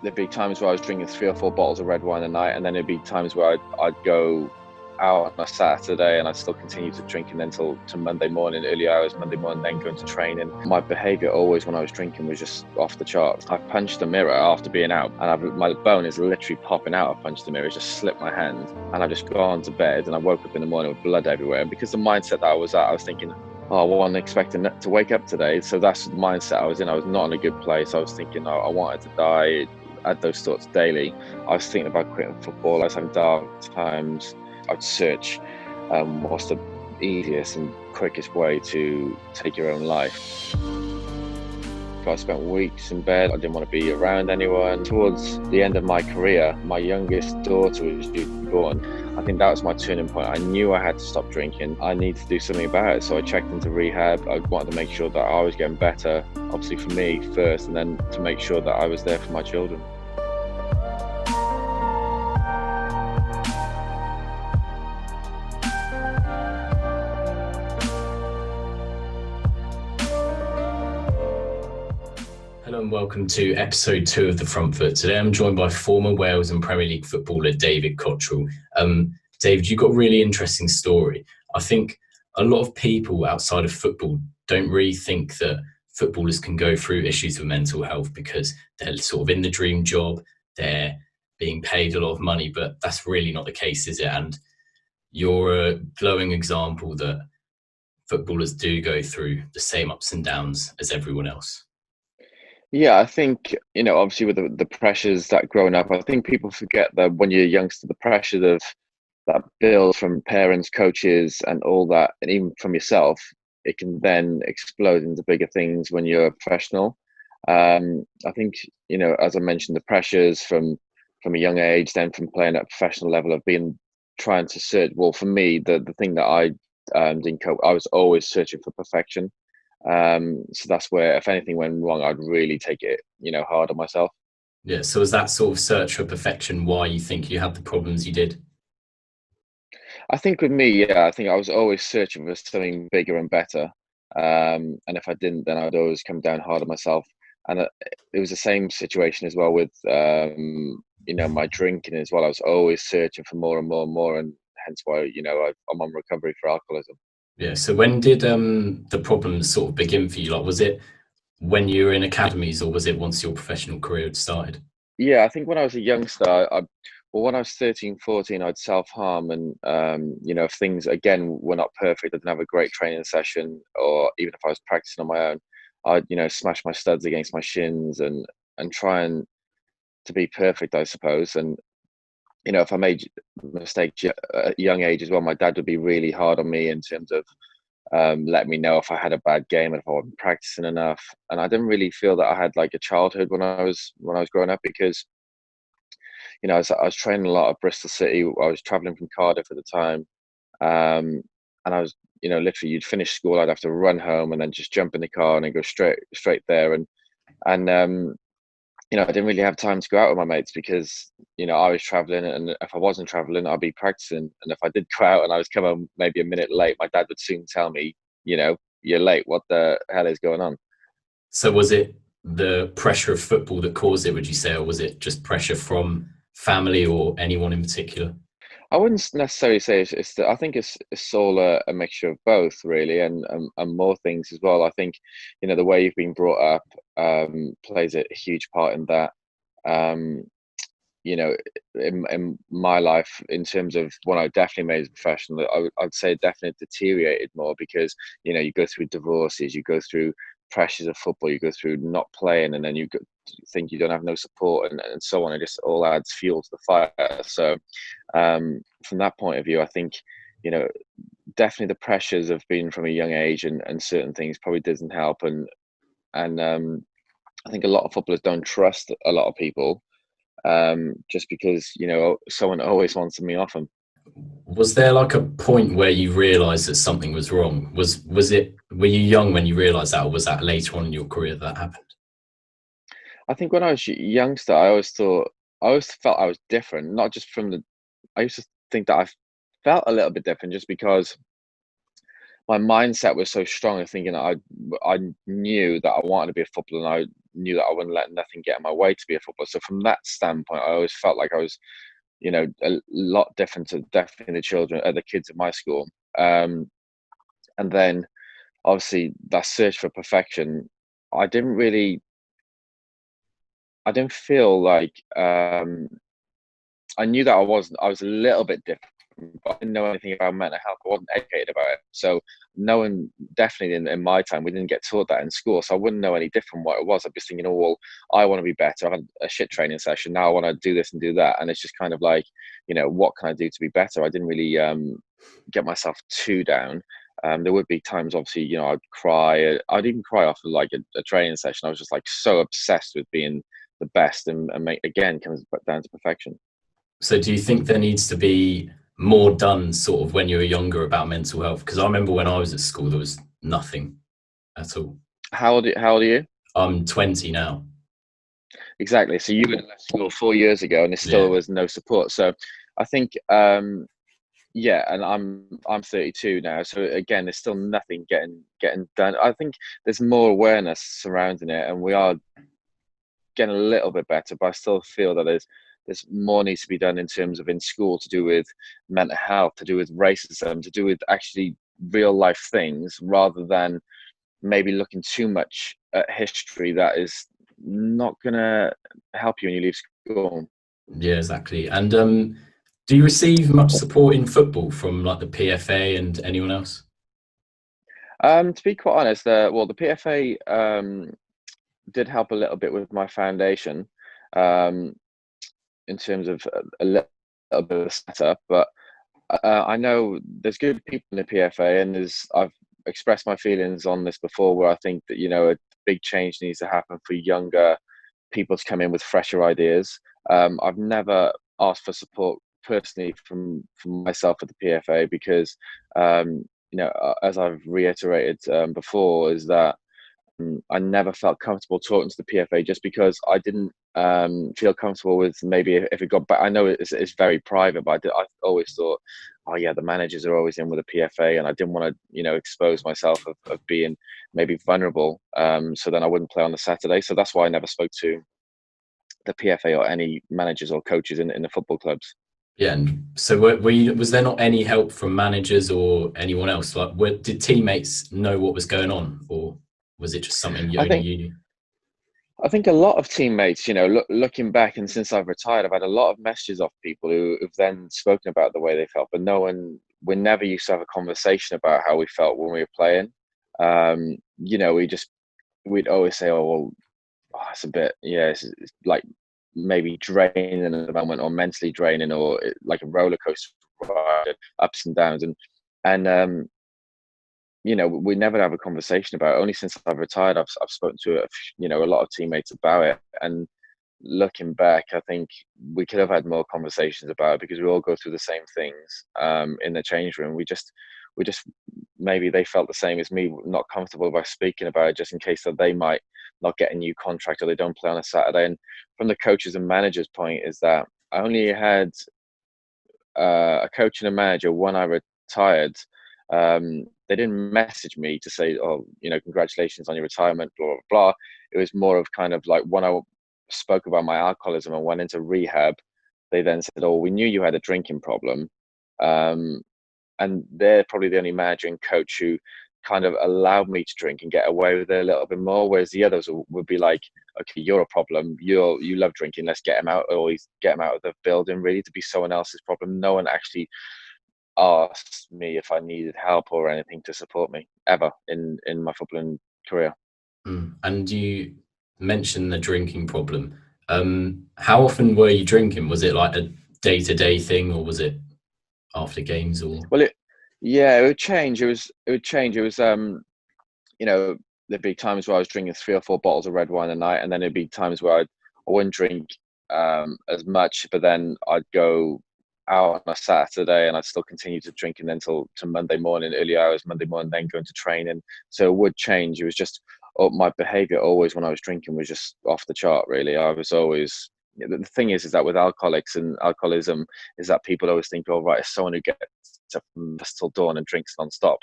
there'd be times where I was drinking 3 or 4 bottles of red wine a night, and then there'd be times where I'd go out on a Saturday and I'd still continue to drink, and then till to Monday morning, early hours Monday morning, then going to training. My behaviour always when I was drinking was just off the charts. I've punched a mirror after being out, and my bone is literally popping out. I've punched the mirror, it's just slipped my hand, and I've just gone to bed, and I woke up in the morning with blood everywhere. And because the mindset that I was at, I was thinking, oh, I wasn't expecting to wake up today. So that's the mindset I was in. I was not in a good place. I was thinking I wanted to die. I had those thoughts daily. I was thinking about quitting football. I was having dark times. I'd search what's the easiest and quickest way to take your own life. I spent weeks in bed. I didn't want to be around anyone. Towards the end of my career, my youngest daughter was due to be born. I think that was my turning point. I knew I had to stop drinking. I needed to do something about it. So I checked into rehab. I wanted to make sure that I was getting better, obviously for me first, and then to make sure that I was there for my children. Hello and welcome to episode 2 of the Frontfoot. Today I'm joined by former Wales and Premier League footballer David Cotterill. David, you've got a really interesting story. I think a lot of people outside of football don't really think that footballers can go through issues with mental health because they're sort of in the dream job, they're being paid a lot of money, but that's really not the case, is it? And you're a glowing example that footballers do go through the same ups and downs as everyone else. Yeah, I think, obviously with the pressures that growing up, I think people forget that when you're a youngster, the pressures of that build from parents, coaches, and all that, and even from yourself, it can then explode into bigger things when you're a professional. I think, as I mentioned, the pressures from a young age, then from playing at a professional level, of trying to search. Well, for me, the thing that I didn't cope, I was always searching for perfection. So that's where, if anything went wrong, I'd really take it, hard on myself. Yeah. So was that sort of search for perfection why you think you had the problems you did? I think with me, yeah, I think I was always searching for something bigger and better. And if I didn't, then I'd always come down hard on myself. And it was the same situation as well with, my drinking as well. I was always searching for more and more and more, and hence why, I'm on recovery for alcoholism. Yeah. So when did the problems sort of begin for you? Like, was it when you were in academies, or was it once your professional career had started? Yeah, I think when I was a youngster, when I was 13, 14, I'd self-harm, and, if things, again, were not perfect, I didn't have a great training session, or even if I was practicing on my own, I'd, smash my studs against my shins and try and to be perfect, I suppose. And, if I made mistakes at a young age as well, my dad would be really hard on me in terms of let me know if I had a bad game and if I wasn't practicing enough. And I didn't really feel that I had like a childhood when I was growing up, because I was training a lot at Bristol City. I was traveling from Cardiff at the time, and I was literally, you'd finish school, I'd have to run home and then just jump in the car and then go straight there. And I didn't really have time to go out with my mates because I was traveling, and if I wasn't traveling, I'd be practicing. And if I did go out and I was come home maybe a minute late, my dad would soon tell me, you're late. What the hell is going on? So was it the pressure of football that caused it, would you say, or was it just pressure from family or anyone in particular? I wouldn't necessarily say I think it's all a mixture of both, really, and more things as well. I think, the way you've been brought up plays a huge part in that. Um, in my life, in terms of when I definitely made it professional, I'd say it definitely deteriorated more because, you go through divorces, you go through pressures of football, you go through not playing, and then think you don't have no support, and so on. It just all adds fuel to the fire. So from that point of view, I think, definitely the pressures of being from a young age and certain things probably doesn't help. And I think a lot of footballers don't trust a lot of people, just because someone always wants me off them. Was there like a point where you realised that something was wrong? Were you young when you realised that, or was that later on in your career that happened? I think when I was a youngster, I always felt I was different. Not just I used to think that I felt a little bit different just because my mindset was so strong, and thinking I knew that I wanted to be a footballer, and knew that I wouldn't let nothing get in my way to be a footballer. So from that standpoint, I always felt like I was, a lot different to definitely the kids at my school. And then obviously that search for perfection, I didn't really, I didn't feel like, I knew that I was a little bit different, but I didn't know anything about mental health. I wasn't educated about it. So no one, definitely in my time, we didn't get taught that in school. So I wouldn't know any different what it was. I'd be thinking, oh, well, I want to be better. I had a shit training session. Now I want to do this and do that. And it's just kind of like, what can I do to be better? I didn't really get myself too down. There would be times, obviously, I'd cry. I'd even cry after like a training session. I was just like so obsessed with being the best and again, comes down to perfection. So do you think there needs to be more done sort of when you were younger about mental health? Because I remember when I was at school, there was nothing at all. How old are you? I'm 20 now. Exactly. So you went to school 4 years ago, and there still Yeah. was no support. So I think, yeah, and I'm 32 now. So again, there's still nothing getting done. I think there's more awareness surrounding it, and we are getting a little bit better. But I still feel that there's more needs to be done in terms of in school to do with mental health, to do with racism, to do with actually real life things, rather than maybe looking too much at history that is not going to help you when you leave school. Yeah, exactly. And do you receive much support in football from like the PFA and anyone else? To be quite honest, the PFA did help a little bit with my foundation um, in terms of a little bit of setup, but I know there's good people in the PFA, and I've expressed my feelings on this before, where I think that a big change needs to happen for younger people to come in with fresher ideas. I've never asked for support personally from myself at the PFA because, as I've reiterated before, is that I never felt comfortable talking to the PFA just because I didn't feel comfortable with maybe if it got back. I know it's very private, but I always thought, oh yeah, the managers are always in with the PFA, and I didn't want to expose myself of being maybe vulnerable. So then I wouldn't play on the Saturday. So that's why I never spoke to the PFA or any managers or coaches in the football clubs. Yeah, and so was there not any help from managers or anyone else? Like, did teammates know what was going on, or was it just something I only think you knew? I think a lot of teammates, looking back, and since I've retired, I've had a lot of messages off people who've then spoken about the way they felt, but we never used to have a conversation about how we felt when we were playing. We'd always say, oh, well, it's a bit, yeah, it's like maybe draining in the moment, or mentally draining, or like a roller coaster ride, ups and downs. And we never have a conversation about it. Only since I've retired, I've spoken to a lot of teammates about it. And looking back, I think we could have had more conversations about it, because we all go through the same things in the change room. We just maybe they felt the same as me, not comfortable by speaking about it, just in case that they might not get a new contract or they don't play on a Saturday. And from the coaches and managers' point, is that I only had a coach and a manager when I retired. They didn't message me to say, oh, congratulations on your retirement, blah, blah, blah. It was more of kind of like when I spoke about my alcoholism and went into rehab, they then said, oh, we knew you had a drinking problem. And they're probably the only manager and coach who kind of allowed me to drink and get away with it a little bit more. Whereas the others would be like, okay, you're a problem. You love drinking. Let's get him out. Or always get him out of the building, really, to be someone else's problem. No one actually asked me if I needed help or anything to support me ever in my footballing career. And you mentioned the drinking problem. How often were you drinking? Was it like a day-to-day thing, or was it after games? Or Well, it would change. You know, there'd be times where I was drinking 3 or 4 bottles of red wine a night, and then there'd be times where I wouldn't drink as much, but then I'd go out on a Saturday and I'd still continue to drink, and then till to Monday morning, early hours Monday morning, then go into training. So it would change. It was just my behaviour always when I was drinking was just off the chart. Really, I was always. The thing is that with alcoholics and alcoholism, is that people always think, oh right, it's someone who gets up from dusk till dawn and drinks non-stop.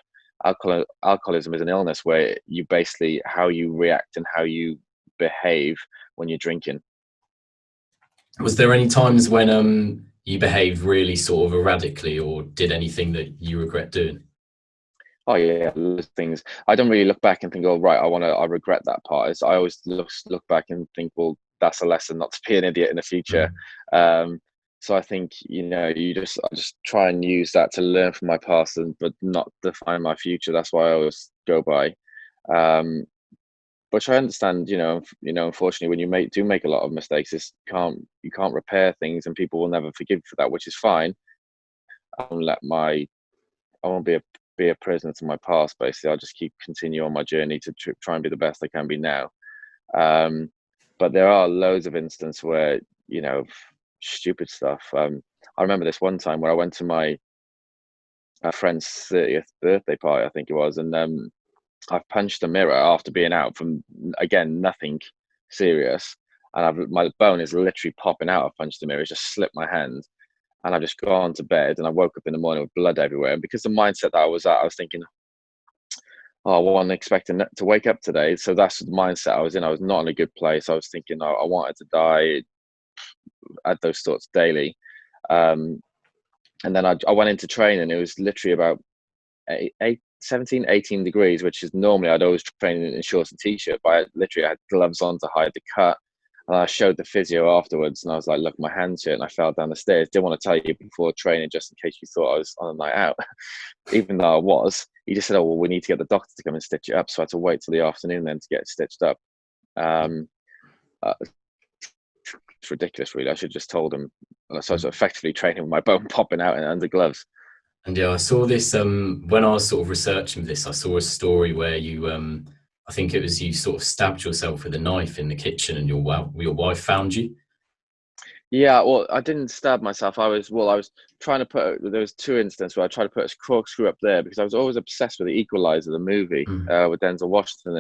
Alcoholism is an illness where you basically, how you react and how you behave when you're drinking. Was there any times when you behaved really sort of erratically or did anything that you regret doing? Oh yeah, loads of things. I don't really look back and think, oh right, I regret that part. I always look back and think, well, that's a lesson not to be an idiot in the future. So I think, I just try and use that to learn from my past, but not define my future. That's why I always go by. Which I understand, unfortunately, when you do make a lot of mistakes, you can't repair things, and people will never forgive you for that, which is fine. I won't be a prisoner to my past. Basically, I'll just continue on my journey to try and be the best I can be now. But there are loads of instances where stupid stuff. I remember this one time where I went to my friend's 30th birthday party, I think it was, and I punched a mirror after being out from, again, nothing serious, and my bone is literally popping out. I punched the mirror, it just slipped my hand. And I've just gone to bed, and I woke up in the morning with blood everywhere. And because the mindset that I was at, I was thinking, oh, I wasn't expecting to wake up today. So that's the mindset I was in. I was not in a good place. I was thinking I wanted to die. I had those thoughts daily. And then I went into training. It was literally about 17, 18 degrees, which is normally I'd always train in shorts and t-shirt, but I literally had gloves on to hide the cut. And I showed the physio afterwards, and I was like, look, my hand's hurt, and I fell down the stairs. Didn't want to tell you before training, just in case you thought I was on a night out. Even though I was, he just said, oh, well, we need to get the doctor to come and stitch it up. So I had to wait till the afternoon then to get it stitched up. It's ridiculous, really. I should have just told him. So I was effectively training with my bone popping out and under gloves. And yeah, I saw this when I was sort of researching this. I saw a story where you, I think it was you sort of stabbed yourself with a knife in the kitchen, and your wife found you. Yeah, well, I didn't stab myself. I was trying to there was two instances where I tried to put a corkscrew up there because I was always obsessed with the Equalizer, the movie, with Denzel Washington,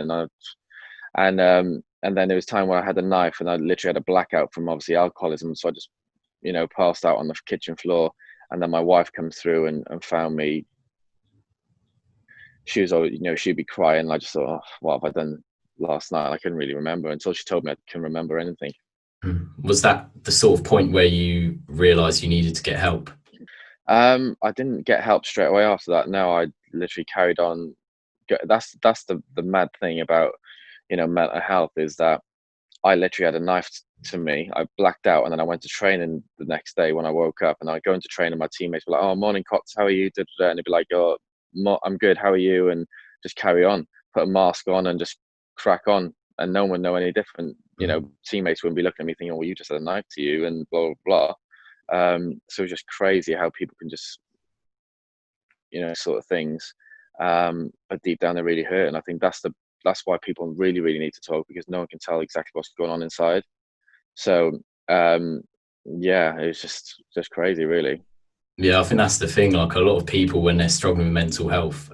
and then there was time where I had a knife and I literally had a blackout from obviously alcoholism. So I just, passed out on the kitchen floor, and then my wife comes through and found me. She was always, she'd be crying. I just thought, oh, what have I done last night? I couldn't really remember until she told me I couldn't remember anything. Was that the sort of point where you realized you needed to get help? I didn't get help straight away after that. No, I literally carried on. That's the mad thing about, mental health, is that I literally had a knife to me. I blacked out, and then I went to training the next day when I woke up, and I go into training. My teammates were like, "Oh, morning, Cots, how are you?" And they'd be like, "Oh, I'm good. How are you?" And just carry on, put a mask on, and just crack on, and no one would know any different. Teammates wouldn't be looking at me thinking, "Oh, well, you just had a knife to you," and blah blah blah. So it's just crazy how people can just, sort of things, but deep down they really hurt. And I think that's why people really, really need to talk, because no one can tell exactly what's going on inside. So yeah, it's just crazy, really. Yeah, I think that's the thing. Like, a lot of people, when they're struggling with mental health,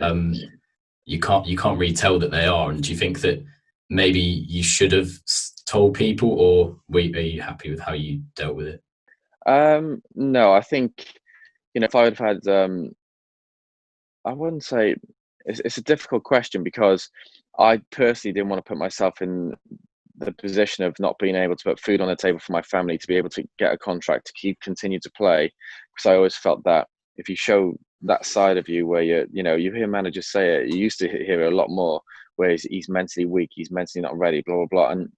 you can't really tell that they are. And do you think that maybe you should have told people, or are you happy with how you dealt with it? No, I think, if I would have had, I wouldn't say, it's a difficult question, because I personally didn't want to put myself in the position of not being able to put food on the table for my family, to be able to get a contract to continue to play. Because I always felt that if you show that side of you where you hear managers say it, you used to hear it a lot more, where he's mentally weak, he's mentally not ready, blah, blah, blah. And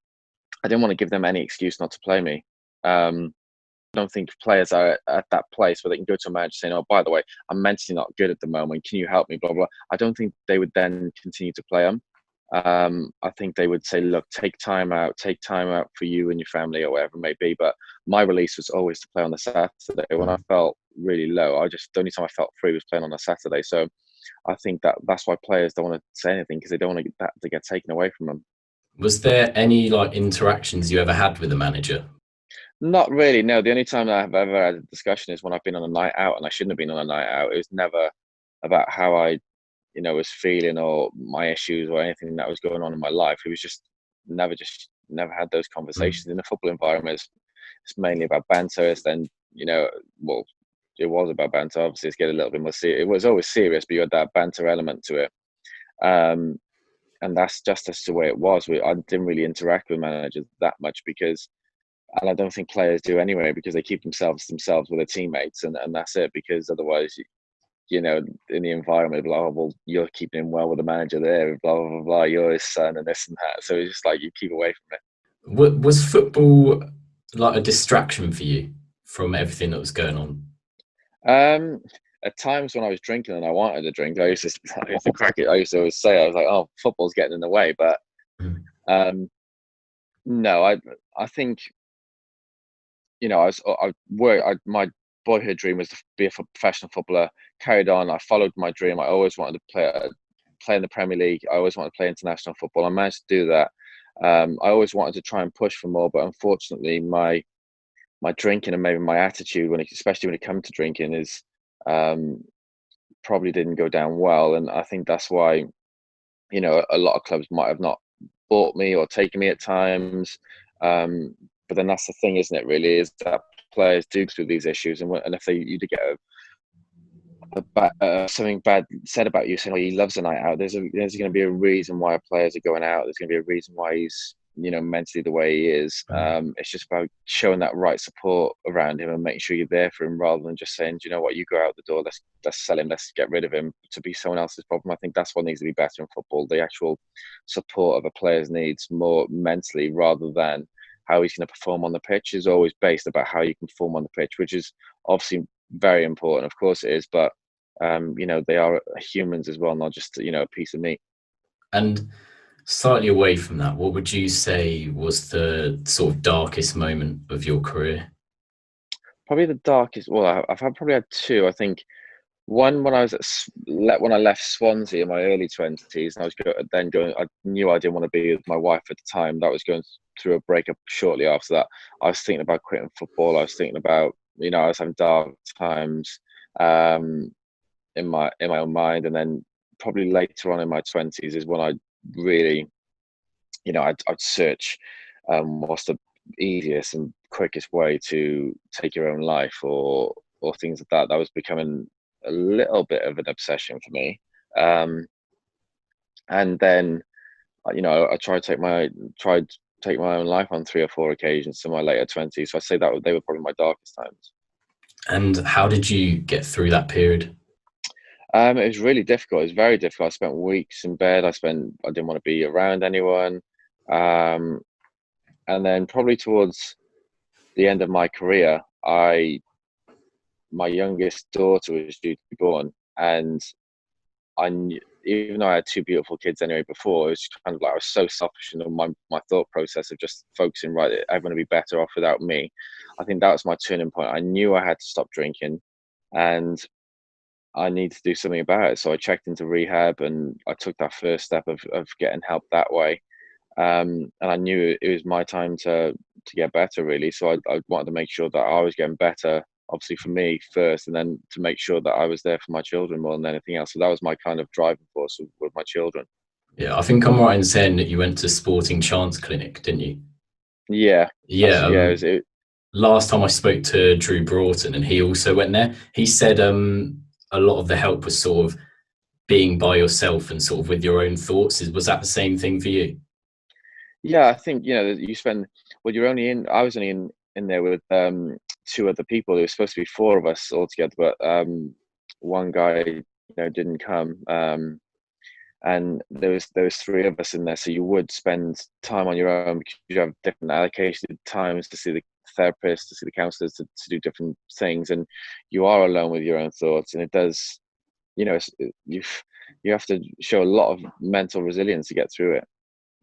I didn't want to give them any excuse not to play me. I don't think players are at that place where they can go to a manager saying, "Oh, by the way, I'm mentally not good at the moment. Can you help me?" Blah blah. I don't think they would then continue to play them. I think they would say, "Look, take time out for you and your family, or whatever it may be." But my release was always to play on the Saturday. When I felt really low, the only time I felt free was playing on a Saturday. So I think that's why players don't want to say anything, because they don't want to that to get taken away from them. Was there any interactions you ever had with a manager? Not really, no. The only time that I've ever had a discussion is when I've been on a night out, and I shouldn't have been on a night out. It was never about how I, was feeling, or my issues, or anything that was going on in my life. It was just never had those conversations. In the football environment, it's mainly about banter. It's then, well, it was about banter. Obviously, it's getting a little bit more serious. It was always serious, but you had that banter element to it. and that's just the way it was. I didn't really interact with managers that much and I don't think players do anyway, because they keep themselves with their teammates, and that's it. Because otherwise, in the environment, blah, oh, well, you're keeping him well with the manager there, blah, blah, blah, blah, you're his son and this and that. So it's just like you keep away from What was football like a distraction for you from everything that was going on? At times when I was drinking and I wanted to drink, I used to crack it. I used to always say, I was like, oh, football's getting in the way. But Mm. no, I think, my boyhood dream was to be a professional footballer. Carried on. I followed my dream. I always wanted to play in the Premier League. I always wanted to play international football. I managed to do that. I always wanted to try and push for more, but unfortunately, my drinking and maybe my attitude, especially when it comes to drinking, is probably didn't go down well. And I think that's why, a lot of clubs might have not bought me or taken me at times. But then that's the thing, isn't it? Really, is that players do go through these issues, and if you do get something bad said about you, saying, "Oh, he loves a night out." There's going to be a reason why players are going out. There's going to be a reason why he's mentally the way he is. It's just about showing that right support around him and making sure you're there for him, rather than just saying, "Do you know what? You go out the door. Let's sell him. Let's get rid of him to be someone else's problem." I think that's what needs to be better in football: the actual support of a player's needs, more mentally, rather than how he's going to perform on the pitch. Is always based about how you can perform on the pitch, which is obviously very important. Of course it is, but they are humans as well, not just a piece of meat. And slightly away from that, what would you say was the sort of darkest moment of your career? Probably the darkest. Well, probably had two. I think one when I was when I left Swansea in my early 20s, and I was going. I knew I didn't want to be with my wife at the time. That was going through a breakup shortly after that. I was thinking about quitting football. I was thinking about, I was having dark times in my own mind. And then probably later on in my 20s is when I really, I'd search what's the easiest and quickest way to take your own life, or things like that. That was becoming a little bit of an obsession for me. And then, I tried to take my own life on 3 or 4 occasions in my later 20s. So I say that they were probably my darkest times. And how did you get through that period? It was really difficult. It was very difficult. I spent weeks in bed. I didn't want to be around anyone. And then probably towards the end of my career, my youngest daughter was due to be born, and even though I had two beautiful kids anyway before, it was kind of like I was so selfish in my thought process of just focusing, right, everyone would be better off without me. I think that was my turning point. I knew I had to stop drinking, and I need to do something about it. So I checked into rehab, and I took that first step of getting help that way. And I knew it was my time to get better, really. So I wanted to make sure that I was getting better, obviously for me first, and then to make sure that I was there for my children more than anything else. So that was my kind of driving force with my children. Yeah, I think I'm right in saying that you went to Sporting Chance Clinic, didn't you? Yeah. Yeah. Last time I spoke to Drew Broughton, and he also went there, he said a lot of the help was sort of being by yourself and sort of with your own thoughts. Was that the same thing for you? Yeah, I think, you spend, well, I was only in there with two other people. There was supposed to be four of us all together, but one guy, didn't come. And there was three of us in there. So you would spend time on your own, because you have different allocated times to see the therapist, to see the counselors, to do different things. And you are alone with your own thoughts. And it does, you have to show a lot of mental resilience to get through it.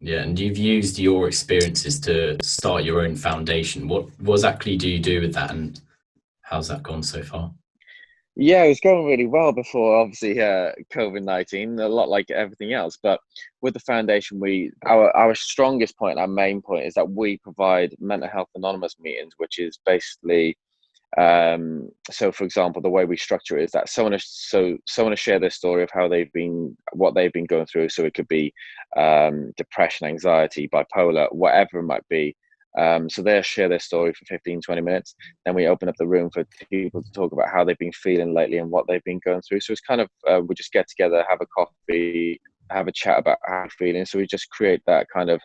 Yeah, and you've used your experiences to start your own foundation. What exactly do you do with that, and how's that gone so far? Yeah, it was going really well before, obviously, COVID-19, a lot like everything else. But with the foundation, our strongest point, our main point, is that we provide mental health anonymous meetings, which is basically, so for example, the way we structure it is that someone will share their story of what they've been going through. So it could be depression, anxiety, bipolar, whatever it might be. So they'll share their story for 15, 20 minutes. Then we open up the room for people to talk about how they've been feeling lately and what they've been going through. So it's kind of, we just get together, have a coffee, have a chat about how you're feeling. So we just create that kind of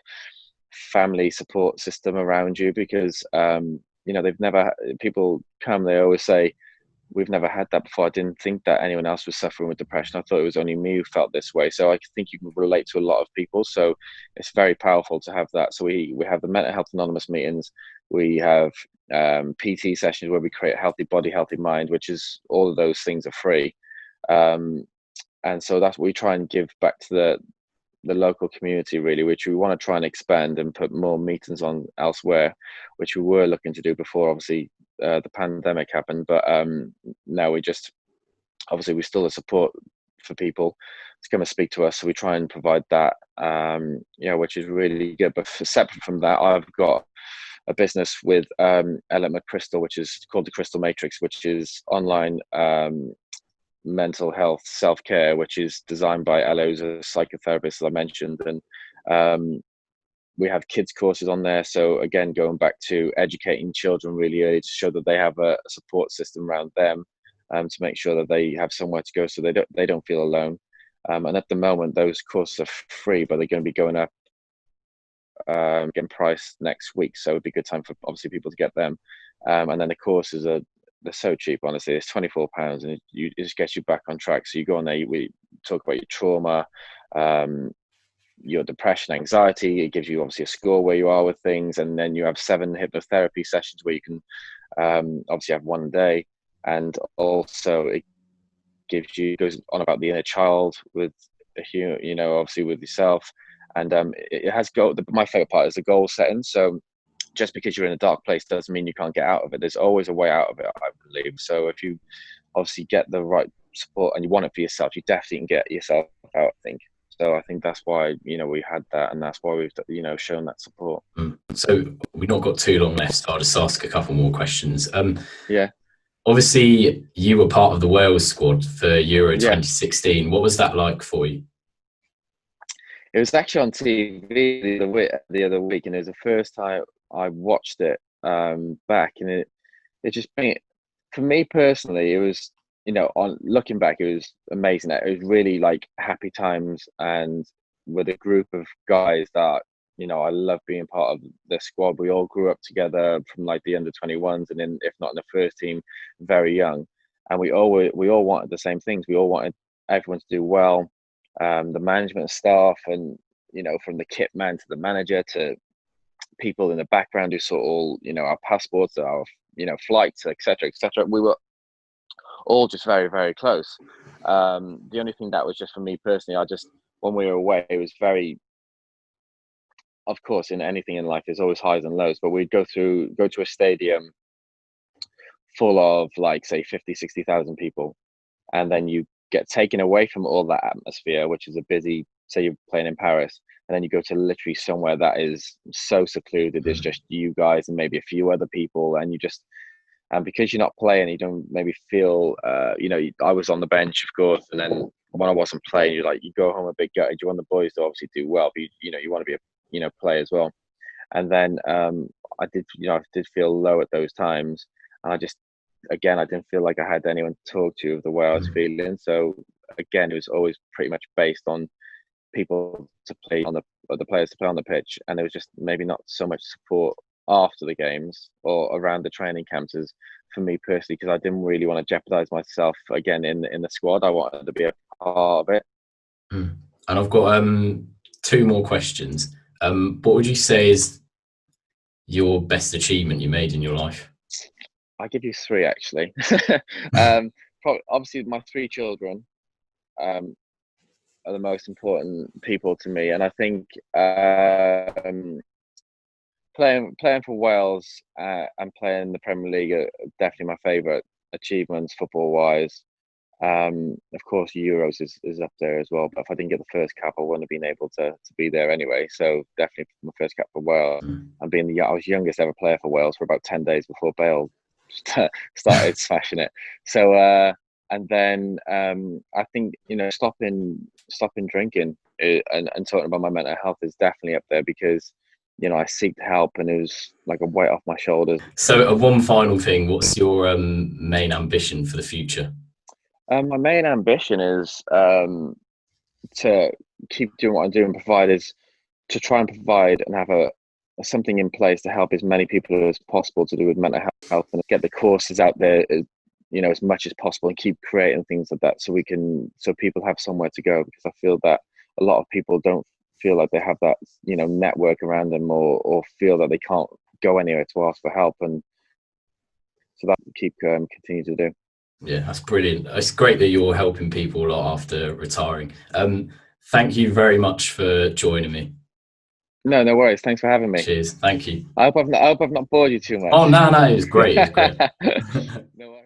family support system around you, because they've never, people come, they always say, we've never had that before. I didn't think that anyone else was suffering with depression. I thought it was only me who felt this way. So I think you can relate to a lot of people. So it's very powerful to have that. So we have the Mental Health Anonymous meetings. We have PT sessions where we create a healthy body, healthy mind, which is, all of those things are free. And so that's what we try and give back to the local community, really, which we want to try and expand and put more meetings on elsewhere, which we were looking to do before, obviously, the pandemic happened. But now we just, obviously, we still have support for people to come and speak to us. So we try and provide that, which is really good. But separate from that, I've got a business with Ellen McChrystal, which is called the Crystal Matrix, which is online mental health self-care, which is designed by Ella, who's a psychotherapist, as I mentioned. And we have kids courses on there. So again, going back to educating children really early to show that they have a support system around them, to make sure that they have somewhere to go, so they don't feel alone. And at the moment, those courses are free, but they're going to be going up, getting priced next week. So it'd be a good time for, obviously, people to get them. And then the courses they're so cheap, honestly. It's £24, and it just gets you back on track. So you go on there, we talk about your trauma, your depression, anxiety. It gives you, obviously, a score where you are with things, and then you have 7 hypnotherapy sessions where you can obviously have one a day. And also it goes on about the inner child with obviously with yourself. And it has my favorite part is the goal setting. So just because you're in a dark place doesn't mean you can't get out of it. There's always a way out of it, I believe. So if you obviously get the right support and you want it for yourself, you definitely can get yourself out, I think. So I think that's why, we had that, and that's why we've, shown that support. So we've not got too long left, so I'll just ask a couple more questions. Yeah. Obviously, you were part of the Wales squad for Euro 2016. What was that like for you? It was actually on TV the other week, and it was the first time I watched it back, and it just, for me personally, it was, on looking back, it was amazing. It was really like happy times, and with a group of guys that, I love being part of the squad. We all grew up together from like the under 21s, and then, if not in the first team, very young. And we all wanted the same things. We all wanted everyone to do well. The management staff, and from the kit man to the manager to people in the background who saw all our passports, our flights, etc., etc. We were all just very, very close. The only thing that was, just for me personally, when we were away, it was very, of course, in anything in life there's always highs and lows, but we'd go to a stadium full of, like, say 50,000-60,000 people, and then you get taken away from all that atmosphere, which is a busy, say you're playing in Paris, and then you go to literally somewhere that is so secluded. It's just you guys and maybe a few other people, and because you're not playing, you don't maybe feel, I was on the bench, of course, and then when I wasn't playing, you go home a bit gutted. You want the boys to obviously do well, but you want to be play as well. And then I did feel low at those times, and I didn't feel like I had anyone to talk to of the way I was feeling. So again, it was always pretty much based on people to play on the players to play on the pitch, and there was just maybe not so much support after the games or around the training camps as for me personally, because I didn't really want to jeopardize myself again in the squad. I wanted to be a part of it. And I've got 2 more questions. What would you say is your best achievement you made in your life? I'll give you 3, actually. Obviously, my 3 children are the most important people to me, and I think playing for Wales and playing the Premier League are definitely my favourite achievements football wise. Of course, Euros is up there as well, but if I didn't get the first cap, I wouldn't have been able to be there anyway. So definitely my first cap for Wales, and I was youngest ever player for Wales for about 10 days before Bale started smashing it. So and then I think stopping drinking and talking about my mental health is definitely up there, because I seeked help, and it was like a weight off my shoulders. So one final thing, what's your main ambition for the future? My main ambition is to keep doing what I'm doing, provide is to try and provide and have something in place to help as many people as possible to do with mental health, and get the courses out there, as much as possible, and keep creating things like that so people have somewhere to go, because I feel that a lot of people don't feel like they have that network around them, or feel that they can't go anywhere to ask for help, and so that keep continue to do. Yeah, that's brilliant. It's great that you're helping people a lot after retiring. Thank you very much for joining me. No worries. Thanks for having me. Cheers. Thank you. I hope I've not bored you too much. Oh, no, it was great. It was great. No worries.